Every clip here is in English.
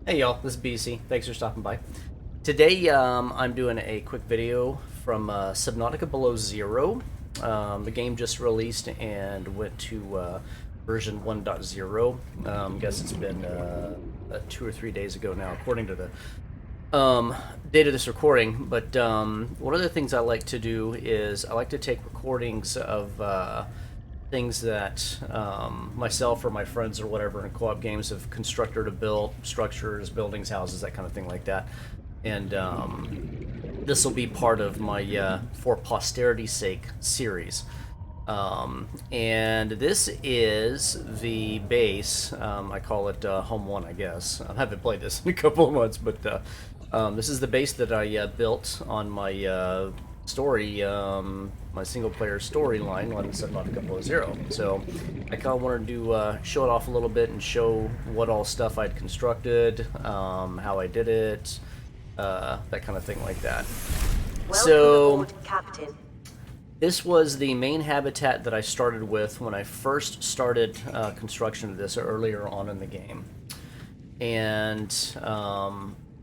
Hey y'all, this is BDC. Thanks for stopping by. Today I'm doing a quick video from Subnautica Below Zero. The game just released and went to version 1.0. Guess it's been 2 or 3 days ago now, according to the date of this recording. But one of the things I like to do is I like to take recordings of things that myself or my friends or whatever in co-op games have constructed or built, structures, buildings, houses, that kind of thing like that. And this will be part of my For Posterity's Sake series. And this is the base. I call it Home 1, I guess. I haven't played this in a couple of months, but this is the base that I built on my story, my single-player storyline on Subnautica Below Zero. So I kind of wanted to show it off a little bit and show what all stuff I'd constructed, how I did it, that kind of thing like that. Welcome aboard, Captain. This was the main habitat that I started with when I first started construction of this earlier on in the game. And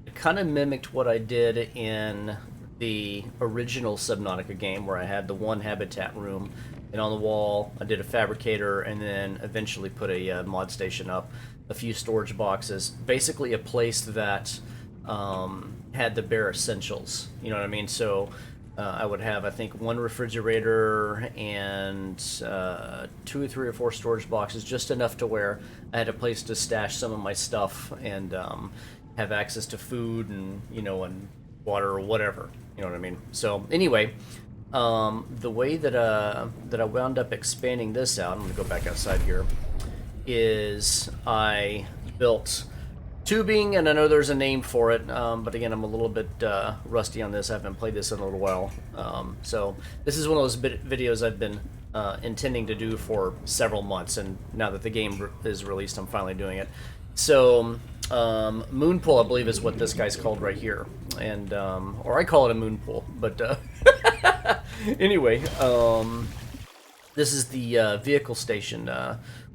it kind of mimicked what I did in the original Subnautica game, where I had the one habitat room, and on the wall I did a fabricator, and then eventually put a mod station up, a few storage boxes, basically a place that had the bare essentials, you know what I mean? So I would have, I think, one refrigerator and 2 or 3 or 4 storage boxes, just enough to where I had a place to stash some of my stuff and have access to food and, you know, and water or whatever, you know what I mean? So anyway, the way that I wound up expanding this out, I'm gonna go back outside here, is I built tubing, and I know there's a name for it, but again, I'm a little bit rusty on this. I haven't played this in a little while. So this is one of those videos I've been intending to do for several months, and now that the game is released, I'm finally doing it. So moon pool, I believe, is what this guy's called right here, and or I call it a moon pool, but anyway, this is the vehicle station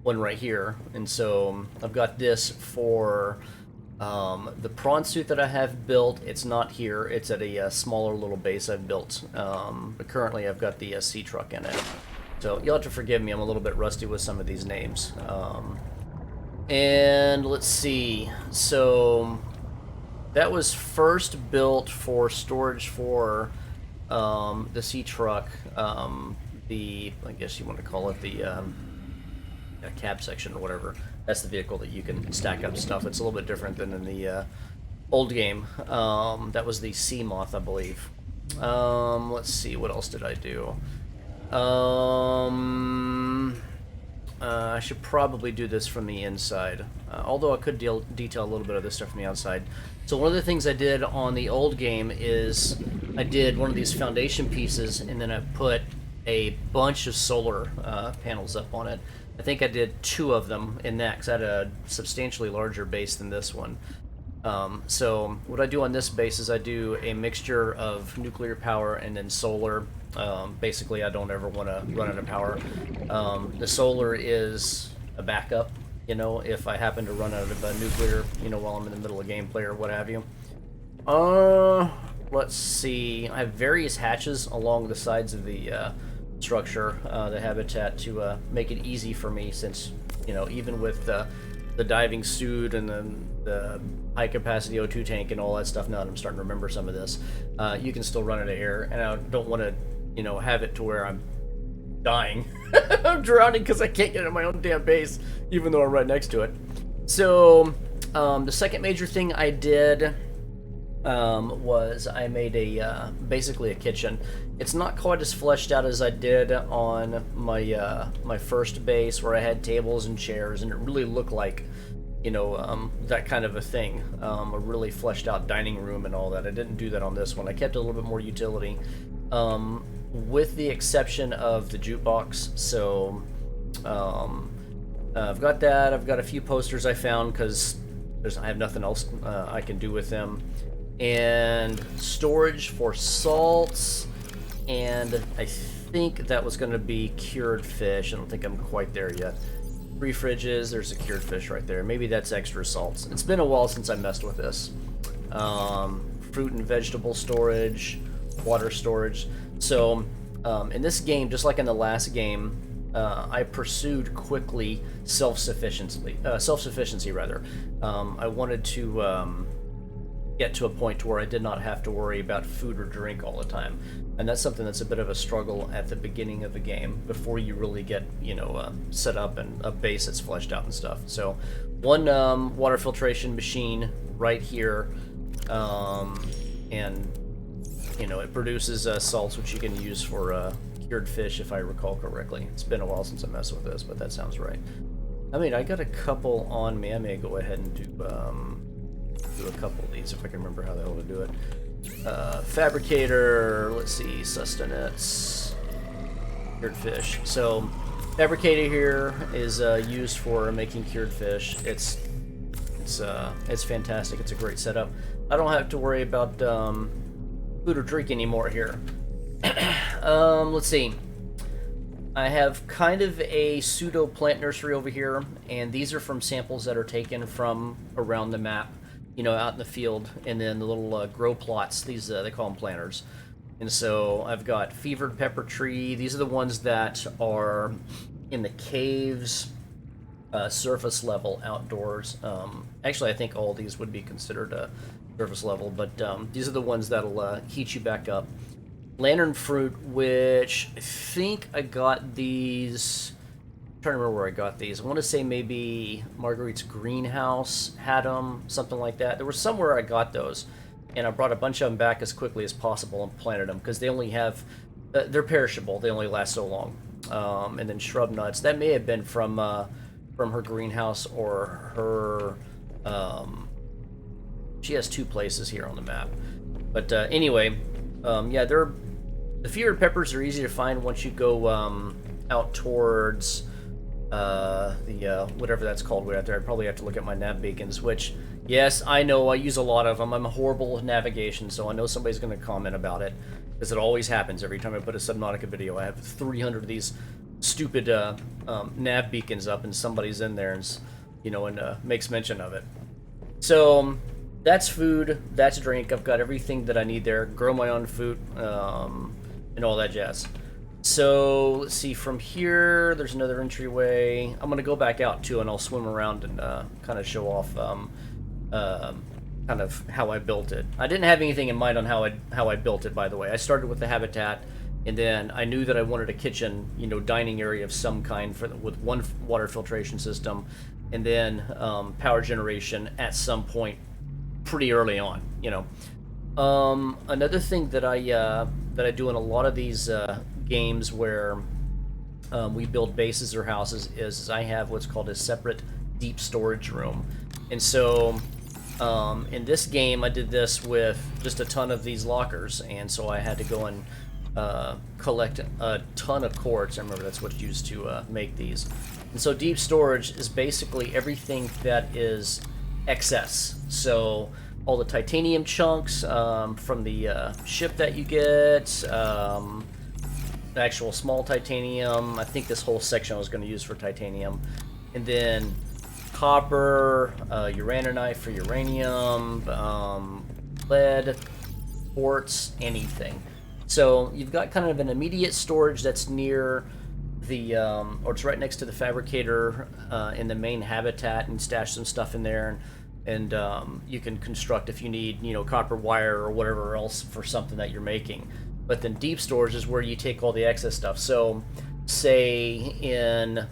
one right here, and so I've got this for the prawn suit that I have built. It's not here, it's at a smaller little base I've built, but currently I've got the sea truck in it, so you'll have to forgive me, I'm a little bit rusty with some of these names. And let's see, so that was first built for storage for the sea truck, the, I guess you want to call it the cab section or whatever. That's the vehicle that you can stack up stuff. It's a little bit different than in the old game. That was the sea moth, I believe. Let's see, what else did I do? I should probably do this from the inside, although I could detail a little bit of this stuff from the outside. So one of the things I did on the old game is I did one of these foundation pieces, and then I put a bunch of solar panels up on it. I think I did 2 of them in that, because I had a substantially larger base than this one. So what I do on this base is I do a mixture of nuclear power and then solar. Basically, I don't ever want to run out of power. The solar is a backup, you know, if I happen to run out of nuclear, you know, while I'm in the middle of gameplay or what have you. Let's see. I have various hatches along the sides of the structure, the habitat, to make it easy for me, since, you know, even with the diving suit and the high capacity O2 tank and all that stuff, now that I'm starting to remember some of this, you can still run out of air, and I don't want to, you know, have it to where I'm dying. I'm drowning because I can't get in my own damn base, even though I'm right next to it. So the second major thing I did was I made a basically a kitchen. It's not quite as fleshed out as I did on my my first base, where I had tables and chairs, and it really looked like, you know, that kind of a thing, a really fleshed out dining room and all that. I didn't do that on this one. I kept a little bit more utility, with the exception of the jukebox. So I've got that. I've got a few posters I found, because I have nothing else I can do with them, and storage for salts, and I think that was going to be cured fish. I don't think I'm quite there yet. 3 fridges. There's a cured fish right there. Maybe that's extra salts. It's been a while since I messed with this. Fruit and vegetable storage, water storage. So in this game, just like in the last game, I pursued quickly self-sufficiency. I wanted to get to a point to where I did not have to worry about food or drink all the time, and that's something that's a bit of a struggle at the beginning of the game before you really get set up and a base that's fleshed out and stuff. So one water filtration machine right here, and it produces salts which you can use for cured fish, if I recall correctly. It's been a while since I messed with this, but that sounds right. I mean, I got a couple on me. I may go ahead and do a couple of these if I can remember how the hell to do it. Fabricator, let's see, sustenance, cured fish. So fabricator here is used for making cured fish. It's fantastic. It's a great setup. I don't have to worry about food or drink anymore here. Let's see. I have kind of a pseudo plant nursery over here, and these are from samples that are taken from around the map, out in the field, and then the little grow plots. These they call them planters. And so I've got fevered pepper tree. These are the ones that are in the caves, surface level outdoors. Actually, I think all these would be considered surface level, but these are the ones that'll heat you back up. Lantern fruit, which I think I got these. I'm trying to remember where I got these. I want to say maybe Marguerite's greenhouse had them, something like that. There was somewhere I got those, and I brought a bunch of them back as quickly as possible and planted them because they only have, they're perishable. They only last so long. And then shrub nuts. That may have been from her greenhouse or her. She has 2 places here on the map, but anyway, yeah, the fevered peppers are easy to find once you go out towards the whatever that's called way out there. I'd probably have to look at my nav beacons, which, yes, I know I use a lot of them. I'm horrible with navigation, so I know somebody's going to comment about it, because it always happens every time I put a Subnautica video. I have 300 of these stupid nav beacons up, and somebody's in there and makes mention of it. So that's food, that's drink. I've got everything that I need there. Grow my own food, and all that jazz. So let's see, from here there's another entryway. I'm gonna go back out too, and I'll swim around and kind of show off kind of how I built it. I didn't have anything in mind on how I built it, by the way. I started with the habitat, and then I knew that I wanted a kitchen, dining area of some kind with one water filtration system, and then power generation at some point pretty early on. Another thing that I do in a lot of these games where we build bases or houses is I have what's called a separate deep storage room. And so in this game I did this with just a ton of these lockers, and so I had to go and collect a ton of quartz. I remember that's what's used to make these. And so deep storage is basically everything that is excess. So all the titanium chunks from the ship that you get, the actual small titanium. I think this whole section I was going to use for titanium. And then copper, uraninite for uranium, lead, quartz, anything. So you've got kind of an immediate storage that's near the, or it's right next to the fabricator in the main habitat, and stash some stuff in there. And you can construct if you need, copper wire or whatever else for something that you're making. But then deep storage is where you take all the excess stuff. So say in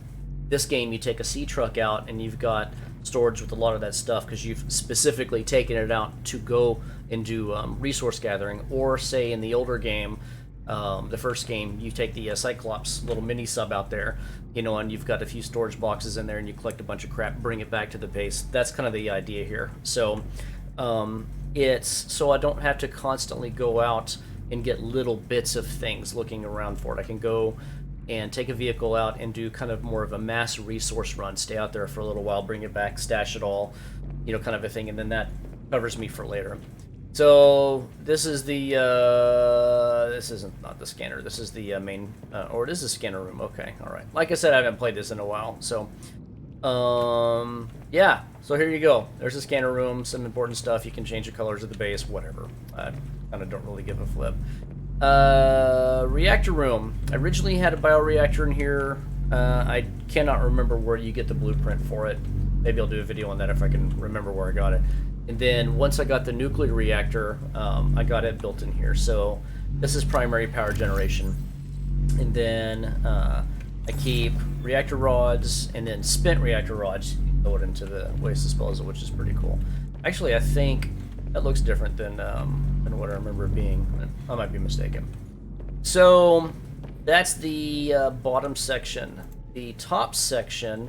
this game you take a sea truck out and you've got storage with a lot of that stuff because you've specifically taken it out to go and do resource gathering. Or say in the older game, the first game, you take the Cyclops little mini sub out there, and you've got a few storage boxes in there, and you collect a bunch of crap, bring it back to the base. That's kind of the idea here. So it's so I don't have to constantly go out and get little bits of things looking around for it. I can go and take a vehicle out and do kind of more of a mass resource run, stay out there for a little while, bring it back, stash it all, kind of a thing, and then that covers me for later. So this is the, this isn't not the scanner, this is the main, or it is a scanner room, okay, alright. Like I said, I haven't played this in a while, so Yeah, so here you go. There's a scanner room, some important stuff. You can change the colors of the base, whatever. I kind of don't really give a flip. Reactor room. I originally had a bioreactor in here. I cannot remember where you get the blueprint for it. Maybe I'll do a video on that if I can remember where I got it. And then once I got the nuclear reactor, I got it built in here. So this is primary power generation. And then I keep reactor rods and then spent reactor rods. Throw it into the waste disposal, which is pretty cool. Actually, I think that looks different than what I remember it being. I might be mistaken. So that's the bottom section. The top section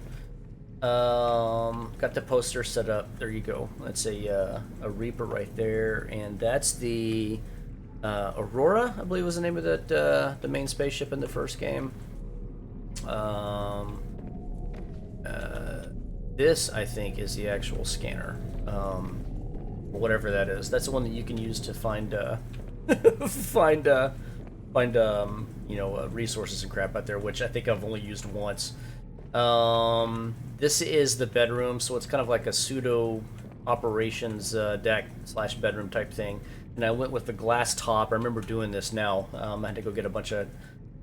got the poster set up. There you go. That's a Reaper right there, and that's the Aurora, I believe was the name of that the main spaceship in the first game. This I think is the actual scanner. Whatever that is. That's the one that you can use to find resources and crap out there, which I think I've only used once. This is the bedroom, so it's kind of like a pseudo operations deck slash bedroom type thing. And I went with the glass top. I remember doing this now. I had to go get a bunch of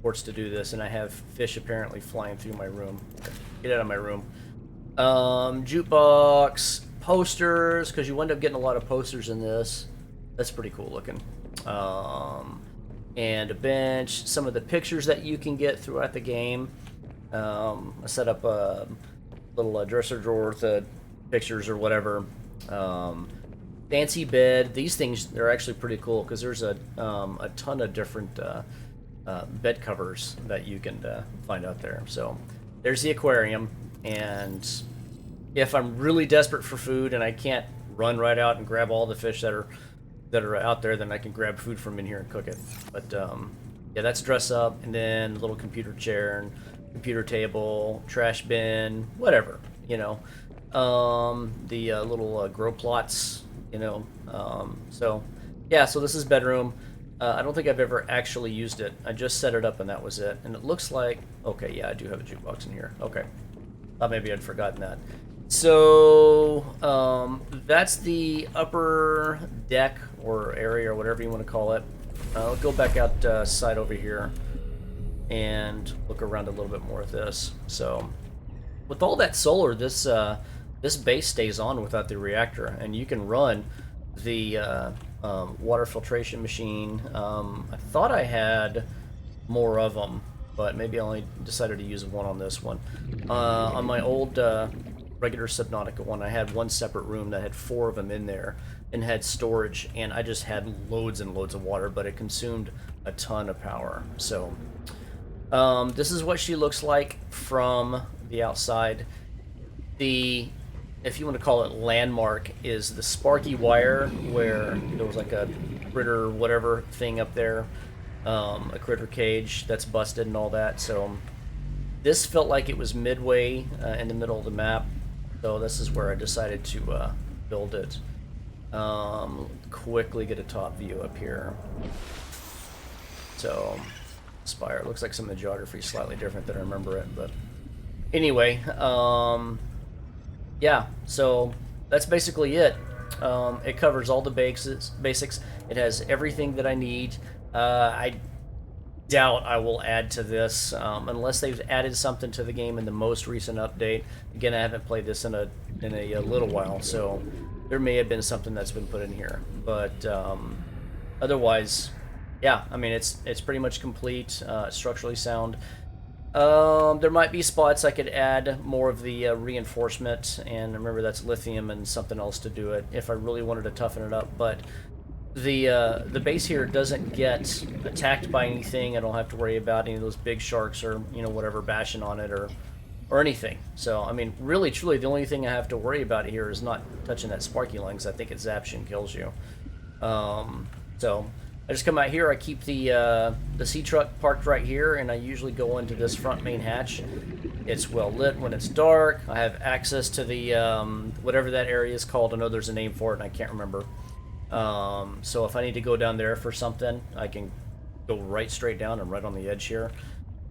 ports to do this, and I have fish apparently flying through my room. Get out of my room. Jukebox, posters, because you end up getting a lot of posters in this. That's pretty cool looking. And a bench, some of the pictures that you can get throughout the game. I set up a little dresser drawer with pictures or whatever. Fancy bed. These things, they're actually pretty cool because there's a ton of different bed covers that you can find out there. So there's the aquarium, and if I'm really desperate for food and I can't run right out and grab all the fish that are out there, then I can grab food from in here and cook it. But yeah, that's dress up, and then a little computer chair and computer table, trash bin, whatever, you know. The little grow plots, you know. So yeah, so this is bedroom. I don't think I've ever actually used it. I just set it up and that was it. And it looks like, okay, yeah, I do have a jukebox in here. Okay, thought maybe I'd forgotten that. So that's the upper deck or area or whatever you want to call it. I'll go back outside over here and look around a little bit more at this. So with all that solar, this base stays on without the reactor, and you can run the water filtration machine. I thought I had more of them, but maybe I only decided to use one on this one. On my old regular Subnautica one, I had one separate room that had 4 of them in there and had storage, and I just had loads and loads of water, but it consumed a ton of power. So this is what she looks like from the outside. The, if you want to call it landmark, is the sparky wire where there was like a critter whatever thing up there, a critter cage that's busted and all that. So this felt like it was midway in the middle of the map, so this is where I decided to build it. Quickly get a top view up here. So spire, it looks like some of the geography is slightly different than I remember it, but anyway, yeah, so that's basically it. It covers all the basics. It has everything that I need. I doubt I will add to this unless they've added something to the game in the most recent update. Again, I haven't played this in a little while, so there may have been something that's been put in here. But otherwise, yeah, I mean it's pretty much complete, structurally sound. There might be spots I could add more of the reinforcement, and remember that's lithium and something else to do it if I really wanted to toughen it up. But the base here doesn't get attacked by anything. I don't have to worry about any of those big sharks or whatever bashing on it or anything. So I mean, really truly the only thing I have to worry about here is not touching that sparky lungs. I think it zaps you and kills you. So I just come out here, I keep the sea truck parked right here, and I usually go into this front main hatch. It's well lit when it's dark. I have access to the whatever that area is called. I know there's a name for it and I can't remember. So if I need to go down there for something, I can go right straight down and right on the edge here.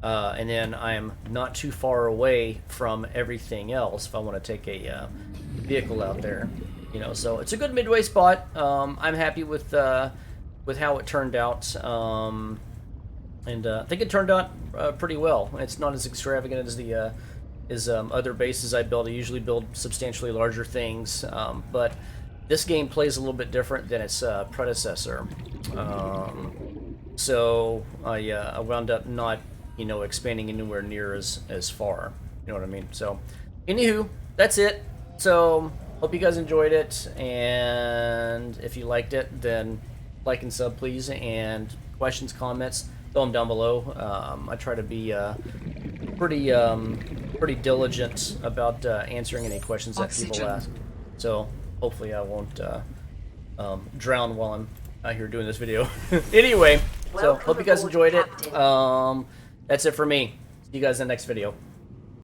and then I'm not too far away from everything else if I want to take a vehicle out there. You know, so it's a good midway spot. I'm happy with how it turned out, and I think it turned out pretty well. It's not as extravagant as the other bases I build. I usually build substantially larger things, but this game plays a little bit different than its predecessor. So I wound up not, you know, expanding anywhere near as far. You know what I mean? So, anywho, that's it. So, hope you guys enjoyed it, and if you liked it, then like and sub, please. And questions, comments, throw them down below. I try to be pretty diligent about answering any questions that people ask. So, hopefully, I won't drown while I'm out here doing this video. Anyway, so hope you guys enjoyed it. That's it for me. See you guys in the next video.